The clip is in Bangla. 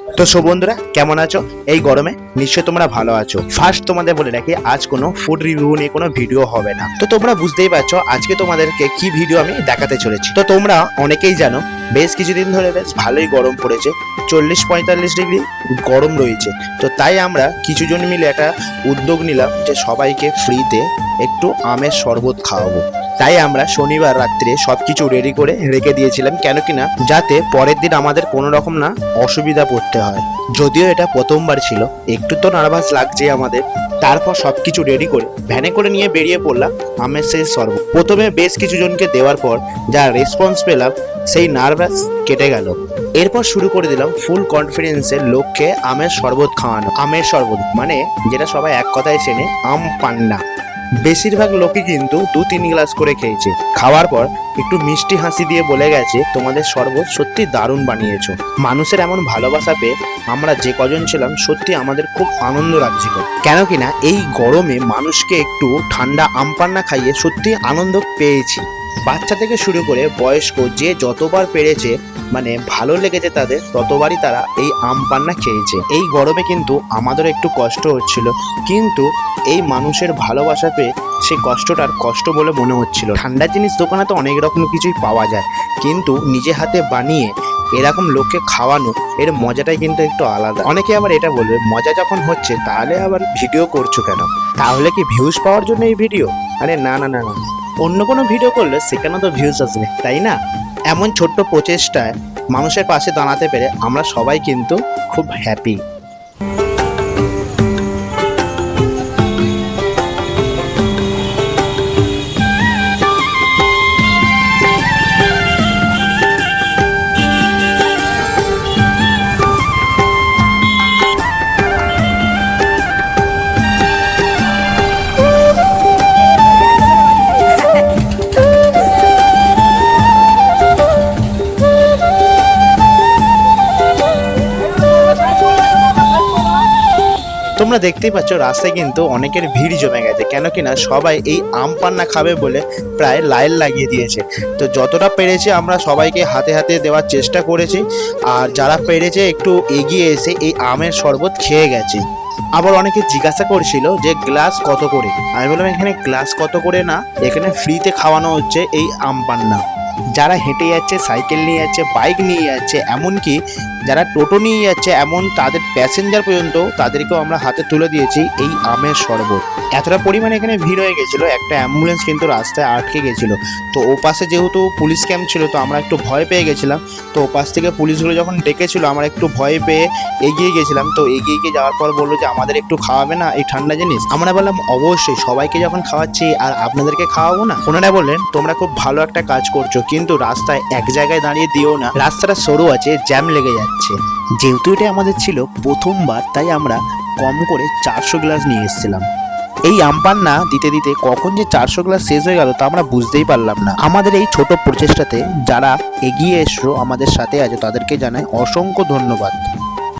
তো সো বন্ধুরা কেমন আছো? এই গরমে নিশ্চয়ই তোমরা ভালো আছো। ফার্স্ট তোমাদের বলে রাখি, আজ কোনো ফুড রিভিউ নিয়ে কোনো ভিডিও হবে না। তো তোমরা বুঝতেই পারছো আজকে তোমাদেরকে কি ভিডিও আমি দেখাতে চলেছি। তো তোমরা অনেকেই জানো বেশ কিছুদিন ধরে বেশ ভালোই গরম পড়েছে, 40-45 ডিগ্রি গরম রয়েছে। তো তাই আমরা কিছুজন মিলে একটা উদ্যোগ নিলাম যে সবাইকে ফ্রিতে একটু আমের শরবত খাওয়াবো। তাই আমরা শনিবার রাত্রে সবকিছু রেডি করে রেখে দিয়েছিলাম, কেন কিনা যাতে পরের দিন আমাদের কোনো রকম না অসুবিধা পড়তে হয়। যদিও এটা প্রথমবার ছিল, একটু তো নার্ভাস লাগছে আমাদের। তারপর সবকিছু রেডি করে ভ্যানে করে নিয়ে বেরিয়ে পড়লাম আমের সেই শরবত। প্রথমে বেশ কিছু জনকে দেওয়ার পর যা রেসপন্স পেলাম, সেই নার্ভাস কেটে গেল। এরপর শুরু করে দিলাম ফুল কনফিডেন্সের লোককে আমের শরবত খাওয়ানো। আমের শরবত মানে যেটা সবাই এক কথায় চেনে, আম পান্না। বেশিরভাগ লোকই কিন্তু 2-3 গ্লাস করে খেয়েছে। খাওয়ার পর একটু মিষ্টি হাসি দিয়ে বলে গেছে, তোমাদের শরবত সত্যি দারুণ বানিয়েছো। মানুষের এমন ভালোবাসা পেয়ে আমরা যে কজন ছিলাম সত্যি আমাদের খুব আনন্দ লাগছিল, কেন কিনা এই গরমে মানুষকে একটু ঠান্ডা আম পান্না খাইয়ে সত্যি আনন্দ পেয়েছি। বাচ্চা থেকে শুরু করে বয়স্ক যে যতবার পেরেছে, মানে ভালো লেগেছে তাদের, ততবারই তারা এই আম পান্না খেয়েছে। এই গরমে কিন্তু আমাদের একটু কষ্ট হচ্ছিল, কিন্তু এই মানুষের ভালোবাসা পেয়ে সেই কষ্টটার কষ্ট বলে মনে হচ্ছিল। ঠান্ডা জিনিস দোকানে তো অনেক রকম কিছুই পাওয়া যায়, কিন্তু নিজে হাতে বানিয়ে এরকম লোককে খাওয়ানো, এর মজাটাই কিন্তু একটু আলাদা। অনেকে আবার এটা বলবে, মজা যখন হচ্ছে তাহলে আবার ভিডিও করছো কেন? তাহলে কি ভিউজ পাওয়ার জন্য এই ভিডিও? আরে না না না না, অন্য কোনো ভিডিও করলে সেখানে তো ভিউজ আসবে, তাই না? এমন ছোট্ট প্রচেষ্টায় মানুষের পাশে দাঁড়াতে পেরে আমরা সবাই কিন্তু খুব হ্যাপি। তোমরা দেখতেই পাচ্ছ রাস্তায় কিন্তু অনেকের ভিড় জমে গেছে, কেন কিনা সবাই এই আম পান্না খাবে বলে প্রায় লাইন লাগিয়ে দিয়েছে। তো যতটা পেরেছে আমরা সবাইকে হাতে হাতে দেওয়ার চেষ্টা করেছি, আর যারা পেরেছে একটু এগিয়ে এসে এই আমের শরবত খেয়ে গেছে। আবার অনেকে জিজ্ঞাসা করছিল যে গ্লাস কত করে। আমি বললাম এখানে গ্লাস কত করে না, এখানে ফ্রিতে খাওয়ানো হচ্ছে এই আম পান্না। যারা হেঁটে যাচ্ছে, সাইকেল নিয়ে যাচ্ছে, বাইক নিয়ে যাচ্ছে, এমনকি যারা টোটো নিয়ে যাচ্ছে, এমন তাদের প্যাসেঞ্জার পর্যন্ত তাদেরকেও আমরা হাতে তুলে দিয়েছি এই আমের শরবত। এতটা পরিমাণে এখানে ভিড় হয়ে গেছিলো, একটা অ্যাম্বুলেন্স কিন্তু রাস্তায় আটকে গেছিলো। তো ওপাশে যেহেতু পুলিশ ক্যাম্প ছিল, তো আমরা একটু ভয় পেয়ে গেছিলাম। তো ওপাশ থেকে পুলিশগুলো যখন ডেকেছিল, আমরা একটু ভয় পেয়ে এগিয়ে গেছিলাম। তো এগিয়ে গিয়ে যাওয়ার পর বললো যে আমাদের একটু খাওয়াবে না এই ঠান্ডা জিনিস? আমরা বললাম অবশ্যই, সবাইকে যখন খাওয়াচ্ছি আর আপনাদেরকে খাওয়াবো না? ওনারা বললেন তোমরা খুব ভালো একটা কাজ করছো, কিন্তু রাস্তায় এক জায়গায় দাঁড়িয়ে দিও না, রাস্তাটা সরু আছে, জ্যাম লেগে যাচ্ছে। যেহেতু এটা আমাদের ছিল প্রথমবার, তাই আমরা কম করে 400 গ্লাস নিয়ে এসেছিলাম। এই আম পান্না দিতে দিতে কখন যে 400 গ্লাস শেষ হয়ে গেল তা আমরা বুঝতেই পারলাম না। আমাদের এই ছোট প্রচেষ্টাতে যারা এগিয়ে এসছো, আমাদের সাথে আছে, তাদেরকে জানাই অসংখ্য ধন্যবাদ।